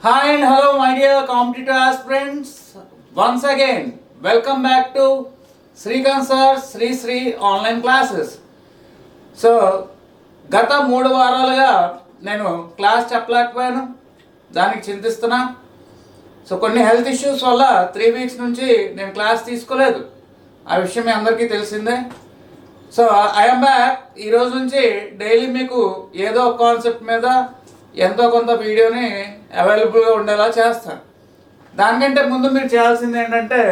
Hi and hello, my dear competitor aspirants. Once again, welcome back to Srikanth Sir Sri online classes. So గత 3 వారాలుగా నేను class చెప్పలేకపోయాను, దానికి చింతిస్తున్నా. So కొన్ని health issues వల్ల 3 weeks నుంచి నేను క్లాస్ తీసుకోలేదు. ఆ విషయం మీ అందరికీ తెలిసిందే. So I'm back. ఈరోజు నుంచి డైలీ మీకు ఏదో ఒక కాన్సెప్ట్ మీద ఎంతో కొంత వీడియోని అవైలబుల్గా ఉండేలా చేస్తాను. దానికంటే ముందు మీరు చేయాల్సింది ఏంటంటే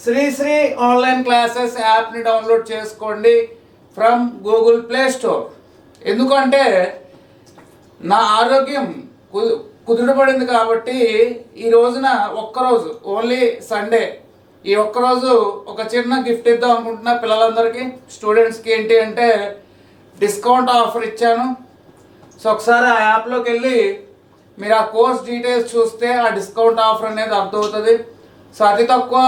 శ్రీ ఆన్లైన్ క్లాసెస్ యాప్ని డౌన్లోడ్ చేసుకోండి ఫ్రమ్ గూగుల్ ప్లే స్టోర్. ఎందుకంటే నా ఆరోగ్యం కుదుటపడింది కాబట్టి ఈ రోజున ఒక్కరోజు, ఓన్లీ సండే, ఈ ఒక్కరోజు ఒక చిన్న గిఫ్ట్ ఇద్దాం అనుకుంటున్నా పిల్లలందరికీ, స్టూడెంట్స్కి. ఏంటి అంటే డిస్కౌంట్ ఆఫర్ ఇచ్చాను. సో ఒకసారి ఆ యాప్లోకి వెళ్ళి మీరు ఆ కోర్స్ డీటెయిల్స్ చూస్తే ఆ డిస్కౌంట్ ఆఫర్ అనేది అర్థమవుతుంది. సో అతి తక్కువ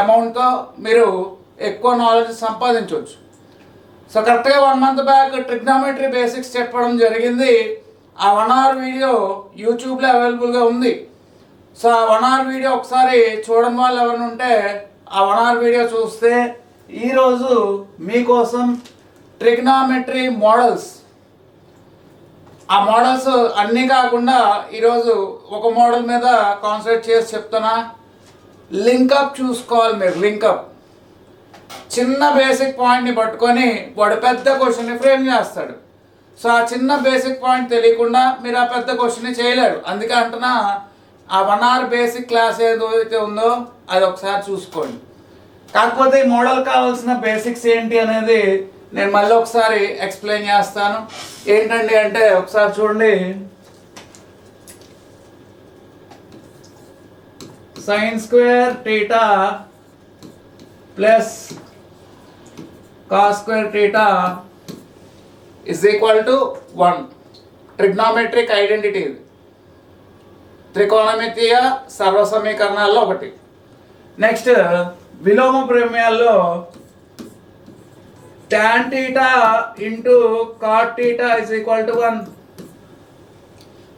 అమౌంట్తో మీరు ఎక్కువ నాలెడ్జ్ సంపాదించవచ్చు. సో కరెక్ట్గా 1 మంత్ బ్యాక్ ట్రిగ్నామెట్రీ బేసిక్స్ చెప్పడం జరిగింది. ఆ 1 అవర్ వీడియో యూట్యూబ్లో అవైలబుల్గా ఉంది. సో ఆ 1 అవర్ వీడియో ఒకసారి చూడడం వాళ్ళు ఎవరైనా ఉంటే ఆ 1 అవర్ వీడియో చూస్తే ఈరోజు మీకోసం ట్రిగ్నామెట్రీ మోడల్స్, ఆ మోడల్స్ అన్నీ కాకుండా ఈరోజు ఒక మోడల్ మీద కాన్సన్ట్రేట్ చేసి చెప్తున్నా. లింకప్ చూసుకోవాలి మీరు. లింకప్ చిన్న బేసిక్ పాయింట్ని పట్టుకొని వాడు పెద్ద క్వశ్చన్ని ఫ్రేమ్ చేస్తాడు. సో ఆ చిన్న బేసిక్ పాయింట్ తెలియకుండా మీరు ఆ పెద్ద క్వశ్చన్ని చేయలేరు. అందుకే అంటున్నా, ఆ 1 అవర్ బేసిక్ క్లాస్ ఏదైతే ఉందో అది ఒకసారి చూసుకోండి. కాకపోతే ఈ మోడల్ కావాల్సిన బేసిక్స్ ఏంటి అనేది నేను మళ్ళీ ఒకసారి ఎక్స్ప్లెయిన్ చేస్తాను. ఏంటండి అంటే ఒకసారి చూడండి. sin square theta plus cos square theta is equal to 1. Trigonometric identity ఇది. త్రికోణమితీయ సర్వసమీకరణాల్లో ఒకటి. నెక్స్ట్ విలోమ ప్రమేయాల్లో tan theta into cot theta is equal to 1.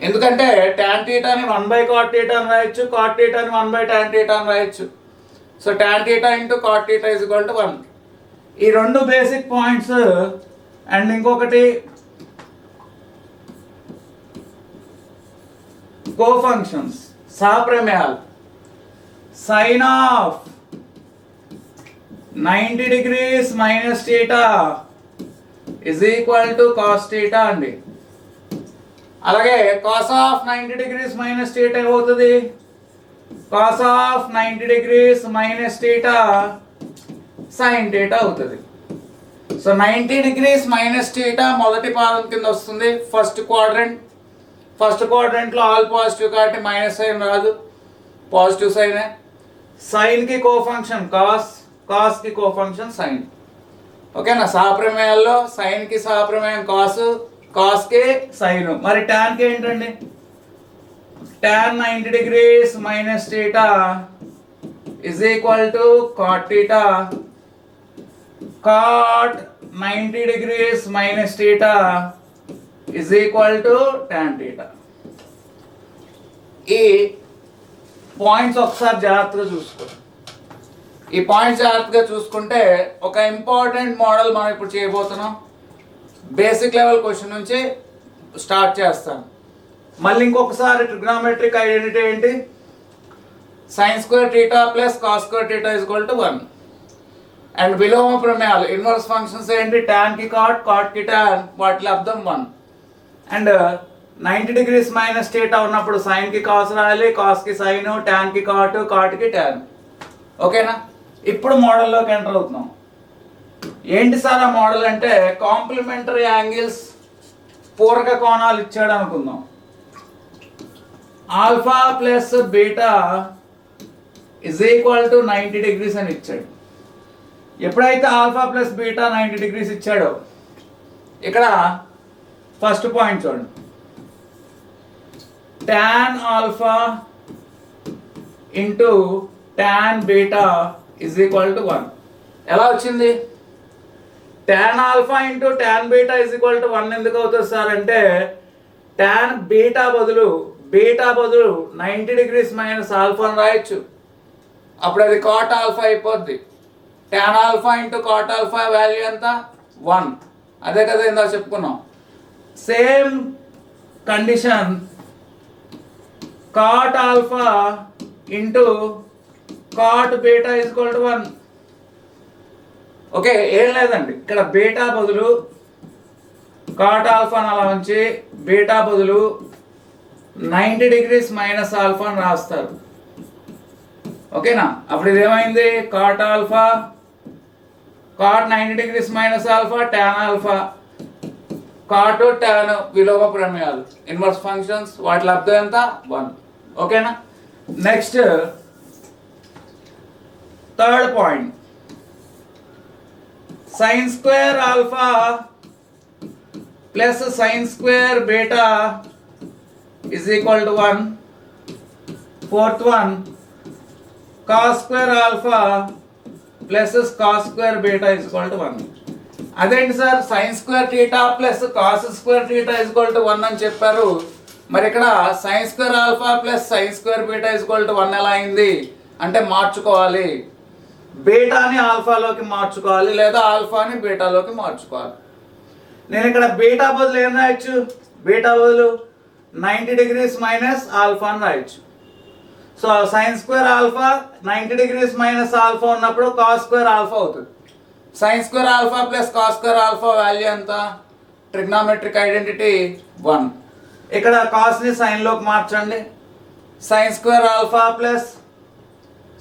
ఎందుకంటే tan theta ని 1/cot theta అని రాయొచ్చు, cot theta ని 1/tan theta అని రాయొచ్చు. So tan theta into cot theta is equal to 1. ఈ రెండు బేసిక్ పాయింట్స్. అండ్ ఇంకొకటి కోఫంక్షన్స్, సహప్రమేయాలు. sin of 90 degrees minus theta is equal to cos theta అండి. అలాగే cos of 90 degrees minus theta ఏమవుతుంది? cos of 90 degrees minus theta sin theta అవుతుంది. So 90 degrees minus theta మొదటి పాదం కింద వస్తుంది. ఫస్ట్ క్వాడ్రంట్లో ఆల్ పాజిటివ్ కాబట్టి మైనస్ సైన్ రాదు, పాజిటివ్ సైనే. సైన్కి కోఫంక్షన్ కాస్, కాస్కి కోఫంక్షన్ సైన్. ఓకేనా? సహప్రమేయాల్లో సైన్కి సహప్రమేయం కాస్, కాస్కి సైన్. మరి ట్యాన్కి ఏంటండి? tan 90 degrees minus theta is equal to cot theta. Cot 90 degrees minus theta is equal to tan theta. ఈ పాయింట్స్ ఒకసారి జాగ్రత్తగా చూసుకోండి. ఈ పాయింట్స్ జాగ్రత్తగా చూసుకుంటే ఒక ఇంపార్టెంట్ మోడల్ మనం ఇప్పుడు చేయబోతున్నాం. బేసిక్ లెవెల్ క్వశ్చన్ నుంచి స్టార్ట్ చేస్తాను. మళ్ళీ ఇంకొకసారి ట్రిగ్నామెట్రిక్ ఐడెంటిటీ ఏంటి? sin square theta plus cos square theta is equal to 1. And విలోమ ప్రమేయాలు, ఇన్వర్స్ ఫంక్షన్స్ ఏంటి? tan కి cot, cot కి tan, వాటి లబ్ధం 1. అండ్ 90 degrees మైనస్ థీటా ఉన్నప్పుడు sin కి cos రాయాలి, cos కి sin, tan కి cot, cot కి tan. ఓకేనా? ఇప్పుడు మోడల్లోకి ఎంటర్ అవుతున్నాం. ఏంటి సార్ ఆ మోడల్ అంటే, కాంప్లిమెంటరీ యాంగిల్స్, పూరక కోణాలు ఇచ్చాడు అనుకుందాం. Alpha plus beta is equal to 90 degrees అని ఇచ్చాడు. ఎప్పుడైతే ఆల్ఫా ప్లస్ బీటా 90 degrees ఇచ్చాడో, ఇక్కడ ఫస్ట్ పాయింట్ చూడండి. tan alpha into tan beta is equal to 1. ఎలా వచ్చింది? tan alpha into tan beta is equal to 1 ఎందుకు అవుతుంది సార్ అంటే, tan బీటా బదులు బీటా బదులు 90 డిగ్రీస్ మైనస్ ఆల్ఫా అని రాయొచ్చు. అప్పుడు అది కాట్ ఆల్ఫా అయిపోద్ది. Tan alpha into cot alpha value ఎంత 1. అదే కదా ఇందాక చెప్పుకున్నాం. Same condition cot alpha into cot beta is equal to 1. Okay, ఏం లేదండి, ఇక్కడ బీటా బదులు కాట్ ఆల్ఫాని అలా ఉంచి బీటా బదులు 90 డిగ్రీస్ మైనస్ ఆల్ఫా అని రాస్తారు. ఓకేనా? అప్పుడు ఇది ఏమైంది? Cot alpha cot 90 degrees minus alpha tan alpha. Cot tan విలోమ ప్రమేయాలు ఇన్వర్స్ ఫంక్షన్స్, వాటి లబ్ధం ఎంత 1. ఓకేనా? Next third point, sine square alpha plus sine square beta is equal to 1. Fourth one, cos square alpha plus cos square beta is equal to 1. అదేంటి sir, sin square theta plus cos square theta is equal to 1 అని చెప్పారు. మరి ఇక్కడ sin square alpha plus sin square beta is equal to 1 ఎలా అయింది అంటే మార్చుకోవాలి. బీటాని ఆల్ఫాలోకి మార్చుకోవాలి లేదా ఆల్ఫాని బీటాలోకి మార్చుకోవాలి. నేను ఇక్కడ బీటా బదులు ఏం రాయొచ్చు? బీటా బదులు 90 డిగ్రీస్ మైనస్ ఆల్ఫా అని రాయొచ్చు. So sine square alpha 90 degrees minus alpha ఉన్నప్పుడు కాస్ స్క్వేర్ ఆల్ఫా అవుతుంది. Sine square alpha plus cos square alpha value ఎంత? Trigonometric identity 1. ఇక్కడ కాస్ని సైన్లోకి మార్చండి. Sine square alpha plus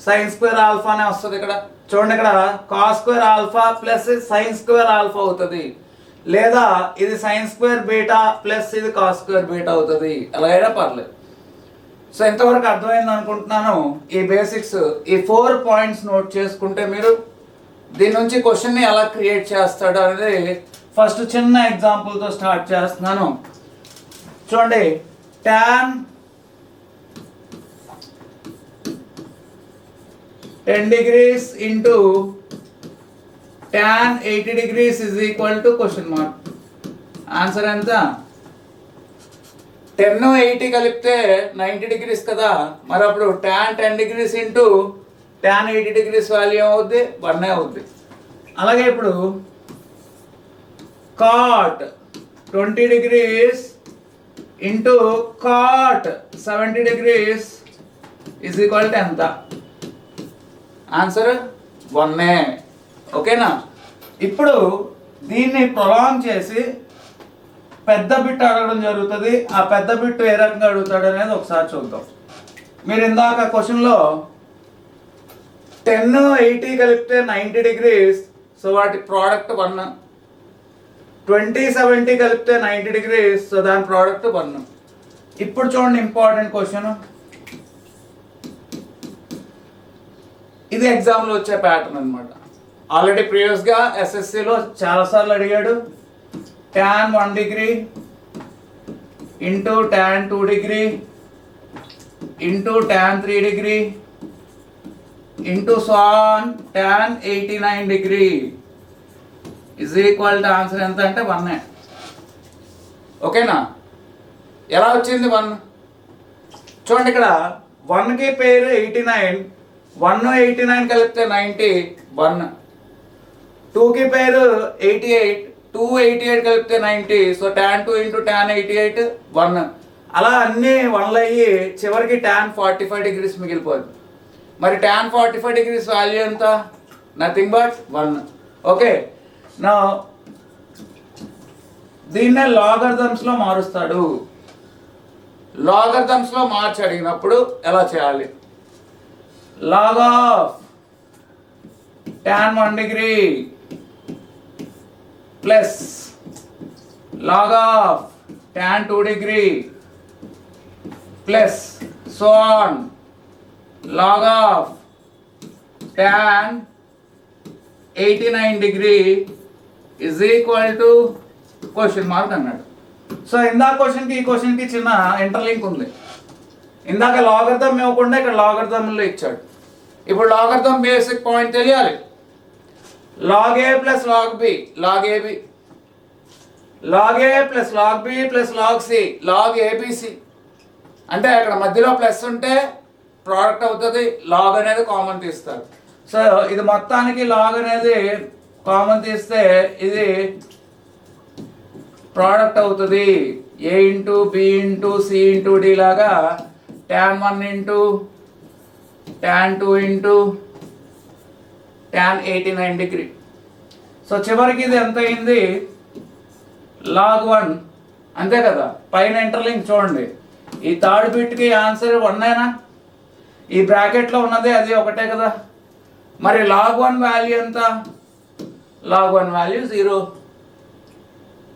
sine square alpha అనే వస్తుంది. ఇక్కడ చూడండి, ఇక్కడ cos square alpha plus sine square alpha అవుతుంది, లేదా ఇది సైన్ స్క్వేర్ బీటా ప్లస్ ఇది కాస్ స్క్వేర్ బీటా అవుతుంది. అలా అయినా పర్లేదు. సో ఇంతవరకు అర్థమైంది అనుకుంటున్నాను. ఈ బేసిక్స్, ఈ 4 పాయింట్స్ నోట్ చేసుకుంటే మీరు దీని నుంచి క్వశ్చన్ని ఎలా క్రియేట్ చేస్తాడు అనేది ఫస్ట్ చిన్న ఎగ్జాంపుల్తో స్టార్ట్ చేస్తున్నాను. చూడండి, tan 10 degrees into tan 80 degrees is equal to question mark. Answer ఎంత? 10 80 కలిపితే 90 డిగ్రీస్ కదా. మరి అప్పుడు tan 10 degrees into tan 80 degrees value ఏమవుద్ది? 1 అవుద్ది. అలాగే ఇప్పుడు cot 20 degrees into cot 70 degrees is equal to ఎంత? ఆన్సర్ 1. ఓకేనా? ఇప్పుడు దీన్ని ప్రొలాంగ్ చేసి పెద్ద బిట్ అడగడం జరుగుతుంది. ఆ పెద్ద బిట్ ఏ రకంగా అడుగుతాడు అనేది ఒకసారి చూద్దాం. మీరు ఇందాక క్వశ్చన్లో 10 80 కలిపితే 90 డిగ్రీస్, సో వాటి ప్రోడక్ట్ 1. 20 70 కలిపితే 90 డిగ్రీస్, సో దాని ప్రోడక్ట్ 1. ఇప్పుడు చూడండి, ఇంపార్టెంట్ క్వశ్చన్ ఇది. ఎగ్జామ్లో వచ్చే ప్యాటర్న్ అనమాట. ఆల్రెడీ ప్రీవియస్గా ఎస్ఎస్సిలో చాలాసార్లు అడిగాడు. tan 1 degree into tan 2 degree into tan 3 degree into tan 89 degree is equal to answer ఎంత అంటే 1. ఓకేనా? ఎలా వచ్చింది 1? చూడండి, ఇక్కడ 1కి పేరు 89, 189 కలిపితే 90 1. 2కి పేరు 88, 288 కలిపితే 90, సో tan 2 ఇంటూ tan 88 1. అలా అన్నీ 1లు అయ్యి చివరికి tan 45 డిగ్రీస్ మిగిలిపోద్ది. మరి tan 45 డిగ్రీస్ వాల్యూ ఎంత? Nothing but 1. ఓకే, నా దీన్నే లాగరిథమ్స్లో మారుస్తాడు. లాగరిథమ్స్లో మార్చి అడిగినప్పుడు ఎలా చేయాలి? log of tan 1 degree plus log of tan 2 degree plus so on log of tan 89 degree is equal to question mark అన్నాడు. సో ఇందాక క్వశ్చన్కి ఈ క్వశ్చన్కి చిన్న ఇంటర్లింక్ ఉంది. ఇందాక లాగరిథం ఇవ్వకుండా ఇక్కడ లాగరిథంలో ఇచ్చాడు. ఇప్పుడు లాగరిథం బేసిక్ పాయింట్ తెలియాలి. log a plus log b, log ab, log a plus log b plus log c, log abc. అంటే అక్కడ మధ్యలో ప్లస్ ఉంటే ప్రోడక్ట్ అవుతుంది, లాగ్ అనేది కామన్ తీస్తారు. సో ఇది మొత్తానికి లాగ్ అనేది కామన్ తీస్తే ఇది ప్రోడక్ట్ అవుతుంది. A into b into c into d లాగా tan 1 into tan 2 into tan 89 degree. So చివరికి ఇది ఎంత అయింది? log 1 అంతే కదా. పైన ఇంటర్లింక్ చూడండి, ఈ థర్డ్ బిట్కి ఆన్సర్ 1 ఈ బ్రాకెట్లో ఉన్నది అది ఒకటే కదా. మరి log 1 వాల్యూ ఎంత? log 1 value 0.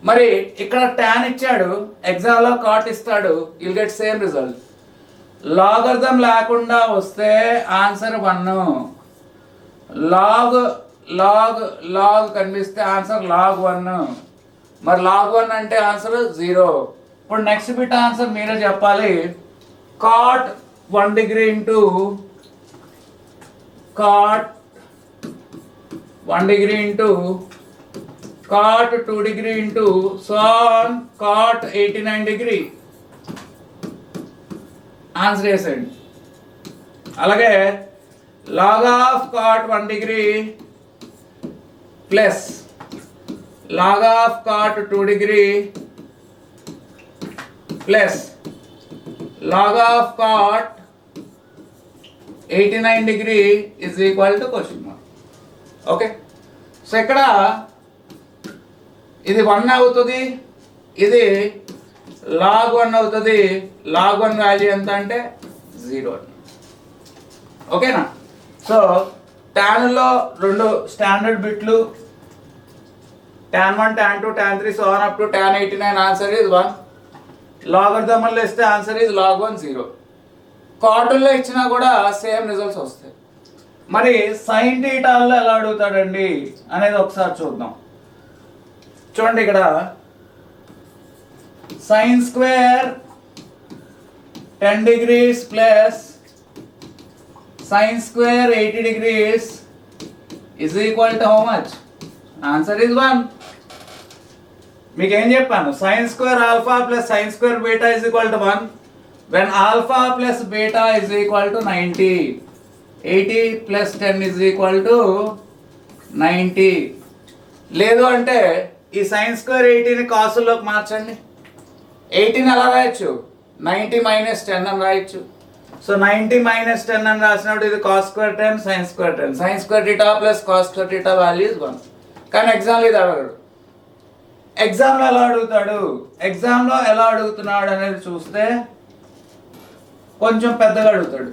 మరి ఇక్కడ tan ఇచ్చాడు, ఎగ్జామ్లో కాట్ ఇస్తాడు, will get same result. Logarithm లేకుండా వస్తే ఆన్సర్ 1, లాగ్ లాగ్ లాగ్ కనిపిస్తే ఆన్సర్ log 1. మరి log 1 అంటే ఆన్సర్ 0. ఇప్పుడు నెక్స్ట్ బిట్ ఆన్సర్ మీరే చెప్పాలి. cot 1 degree into cot 1 degree into cot 2 degree into so on cot 89 degree answer వేసేయండి. అలాగే log of cot 1 degree plus log of cot 2 degree plus log of cot 89 degree is equal to question mark. Okay, so ఇక్కడ ఇది 1 అవుతుంది, ఇది log 1 అవుతుంది. log 1 value ఎంత అంటే 0. ఓకేనా. సో ట్యాన్లో 2 స్టాండర్డ్ బిట్లు, tan 1 tan 2 tan 3 so on up to tan 89 answer is 1. లాగర్థంలో ఇస్తే ఆన్సర్ ఇస్ log 1 0. కాటుల్లో ఇచ్చినా కూడా సేమ్ రిజల్ట్స్ వస్తాయి. మరి సైన్ థీటాల్లో ఎలా అడుగుతాడండి అనేది ఒకసారి చూద్దాం. చూడండి, ఇక్కడ sin square 10 degrees plus sin square 80 degrees is equal to how much? Answer is 1. మీకు ఏం చెప్పాను? sin square alpha plus sin square beta is equal to 1. When alpha plus beta is equal to 90, 80 plus 10 is equal to 90. లేదు అంటే ఈ sin square 80ని కాసుల్లోకి మార్చండి. 80ని ఎలా రాయొచ్చు? 90 minus 10 అని రాయొచ్చు. సో 90 మైనస్ 10 అని రాసినప్పుడు ఇది cos square 10 sin square 10. sin square theta plus cos square theta value is 1. కానీ ఎగ్జామ్లో ఇది అడగడు. ఎగ్జామ్లో ఎలా అడుగుతాడు? ఎగ్జామ్లో ఎలా అడుగుతున్నాడు అనేది చూస్తే కొంచెం పెద్దగా అడుగుతాడు.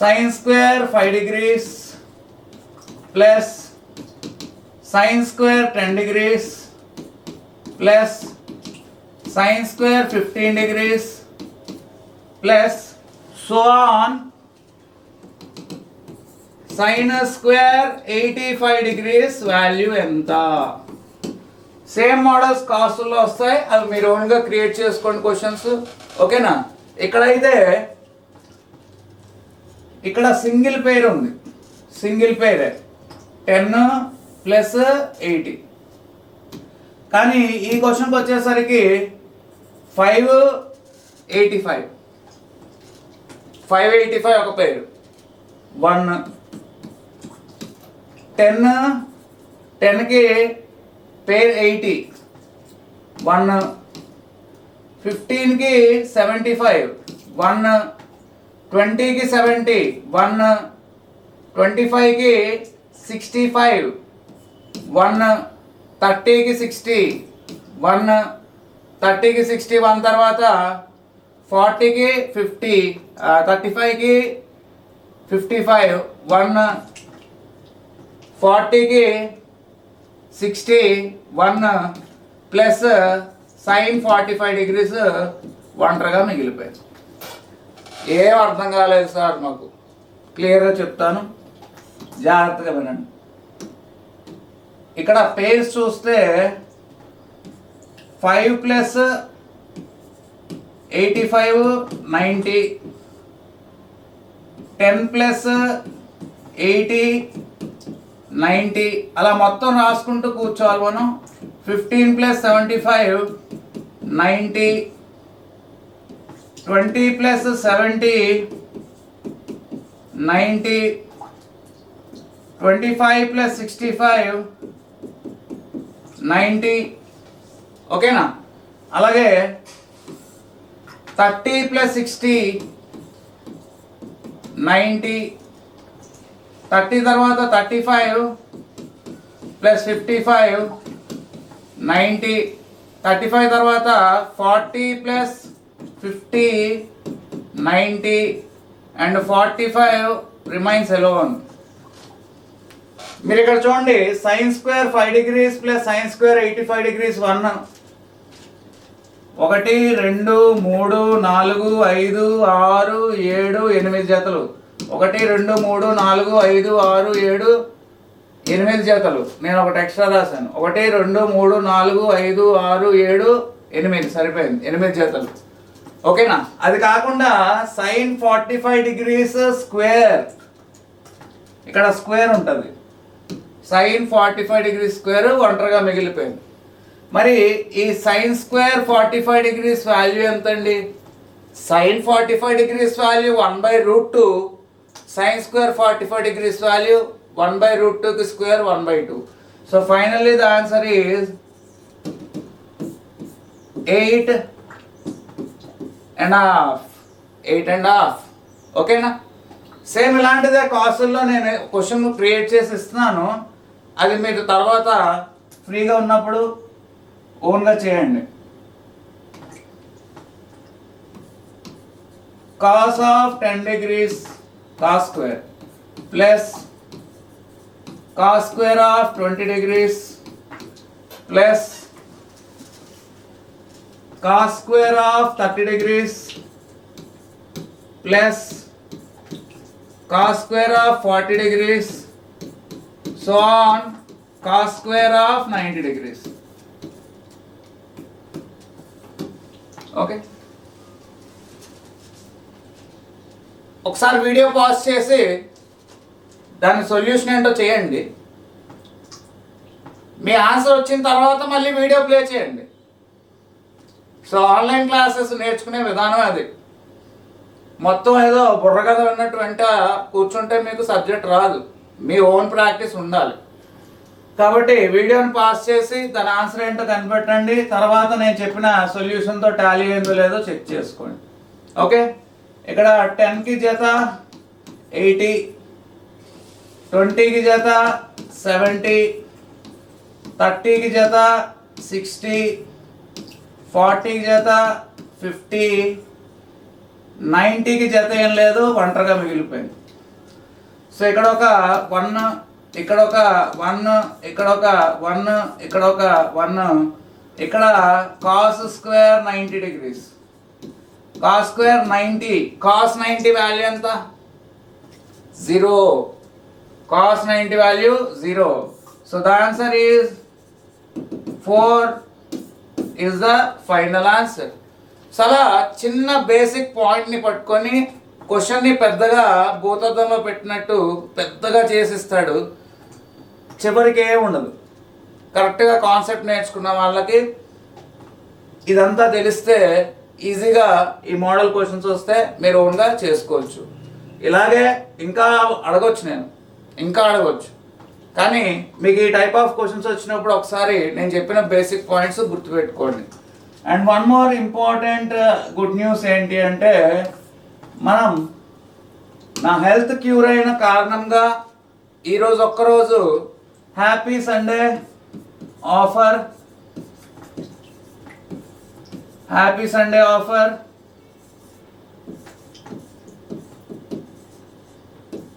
sin square 5 degrees plus sin square 10 degrees plus sin square 15 degrees plus so on sin square 85 degrees value ఎంత? సేమ్ మోడల్స్ కాస్ట్లో వస్తాయి, అవి మీరు ఓన్గా క్రియేట్ చేసుకోండి క్వశ్చన్స్. ఓకేనా. ఇక్కడైతే ఇక్కడ సింగిల్ పేర్ ఉంది, సింగిల్ పేరే 10 ప్లస్ 80. కానీ ఈ క్వశ్చన్కి వచ్చేసరికి 585 ఒక పేరు, 1 10కి పేర్ 80, 1 15కి 75, 1 20కి 70, 1 25కి 65, 1 30కి 60, 1 30కి 61 తర్వాత 40కి 50, 35కి 55, 1 40కి 60, 1 ప్లస్ sin 45 degrees ఒంటరిగా మిగిలిపోయింది. ఏం అర్థం కాలేదు సార్ మాకు. క్లియర్గా చెప్తాను, జాగ్రత్తగా వినండి. ఇక్కడ పేర్స్ చూస్తే 5 ప్లస్ 85 90, 10 ప్లస్ 80 90 అలా మొత్తం రాసుకుంటూ కూర్చోవాలి మనం. 15 ప్లస్ 75 90 20 plus 70 90, 25 plus 65 90, ఓకేనా. అలాగే 30 plus 60 90, 30 తర్వాత 35 plus 55 90, 35 తర్వాత 40 plus 50 90 and 45 remains alone. మీరు ఇక్కడ చూడండి, sine square 5 degrees plus sine square 85 degrees 1 1 2 3 4 5 6 7 8 జతలు. 1 2 3 4 5 6 7 8 జతలు. నేను ఒకటి ఎక్స్ట్రా రాశాను. 1 2 3 4 5 6 7 8 సరిపోయింది, 8 జతలు. ఓకేనా. అది కాకుండా సైన్ 45 degrees స్క్వేర్, ఇక్కడ స్క్వేర్ ఉంటుంది. సైన్ 45 degrees స్క్వేర్ ఒంటరిగా మిగిలిపోయింది. మరి ఈ సైన్ స్క్వేర్ 45 degrees వాల్యూ ఎంత అండి? Sine 45 degrees value 1/√2, sine square 45 degrees value 1/√2 కి square 1/2. So finally the answer is 8.5, 8.5. ఓకేనా. సేమ్ ఇలాంటిదే కాసుల్లో నేను క్వశ్చన్ క్రియేట్ చేసి ఇస్తున్నాను, అది మీరు తర్వాత ఫ్రీగా ఉన్నప్పుడు ఓన్గా చేయండి. Cos of 10 degrees cos square plus cos square of 20 degrees plus cos square of 30 degrees plus cos square of 40 degrees, so on cos square of 90 degrees. Okay. ఒకసారి వీడియో పాజ్ చేసి దాని సొల్యూషన్ ఏంటో చేయండి. మీ ఆన్సర్ వచ్చిన తర్వాత మళ్ళీ video play చేయండి. So online classes నేర్చుకునే విధానం అది. మొత్తం ఏదో బుర్రకథ అన్నట్టు వెంట కూర్చుంటే మీకు సబ్జెక్ట్ రాదు, మీ ఓన్ ప్రాక్టీస్ ఉండాలి. కాబట్టి వీడియోని పాస్ చేసి దాని ఆన్సర్ ఏంటో కనిపెట్టండి. తర్వాత నేను చెప్పిన సొల్యూషన్తో టాలీ అయిందో లేదో చెక్ చేసుకోండి. ఓకే. ఇక్కడ 10కి జత 80, 20కి జత 70, 30కి జత 60, 40కి జత 50, 90కి జత ఏం లేదు, ఒంటరిగా మిగిలిపోయింది. సో ఇక్కడ ఒక 1, ఇక్కడ ఒక 1, ఇక్కడ ఒక 1, ఇక్కడ ఒక 1, ఇక్కడ cos square 90 degrees, cos square 90, cos 90 value ఎంత? 0. Cos 90 value 0. So the answer is 4 is the final answer. చాలా చిన్న బేసిక్ పాయింట్ని పట్టుకొని క్వశ్చన్ని పెద్దగా భూతద్దంలో పెట్టినట్టు పెద్దగా చేసిస్తాడు, చివరికి ఏమి ఉండదు. కరెక్ట్గా కాన్సెప్ట్ నేర్చుకున్న వాళ్ళకి ఇదంతా తెలిస్తే ఈజీగా ఈ మోడల్ క్వశ్చన్స్ వస్తే మీరు ఓన్గా చేసుకోవచ్చు. ఇలాగే ఇంకా అడగొచ్చు, నేను ఇంకా అడగొచ్చు. కానీ మీకు ఈ టైప్ ఆఫ్ క్వశ్చన్స్ వచ్చినప్పుడు ఒకసారి నేను చెప్పిన బేసిక్ పాయింట్స్ గుర్తుపెట్టుకోండి. And one more important good news ఏంటి అంటే, మనం నా హెల్త్ క్యూర్ అయిన కారణంగా ఈరోజు ఒక్కరోజు happy Sunday offer, happy Sunday offer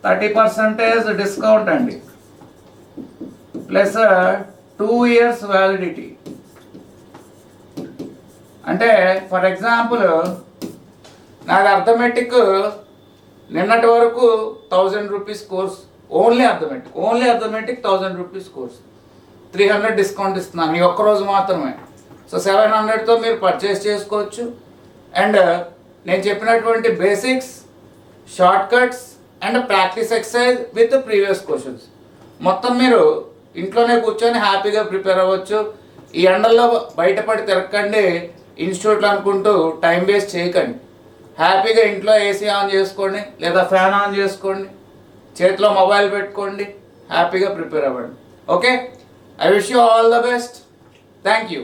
30% discount అండి, ప్లస్ 2 years వ్యాలిడిటీ. అంటే ఫర్ ఎగ్జాంపుల్ నాకు అర్థమెటిక్ నిన్నటి వరకు 1000 rupees course, only arithmetic 1000 rupees course, 300 discount ఇస్తున్నాను ఈ ఒక్కరోజు మాత్రమే. సో 700తో మీరు పర్చేస్ చేసుకోవచ్చు. అండ్ నేను చెప్పినటువంటి basics, short cuts and practice exercise with previous questions మొత్తం మీరు ఇంట్లోనే కూర్చొని హ్యాపీగా ప్రిపేర్ అవ్వచ్చు. ఈ ఎండల్లో బయటపడి తిరగకండి, ఇన్స్టిట్యూట్లో అనుకుంటూ టైం వేస్ట్ చేయకండి. హ్యాపీగా ఇంట్లో ఏసీ ఆన్ చేసుకోండి లేదా ఫ్యాన్ ఆన్ చేసుకోండి, చేతిలో మొబైల్ పెట్టుకోండి, హ్యాపీగా ప్రిపేర్ అవ్వండి. Okay, I wish you all the best. Thank you.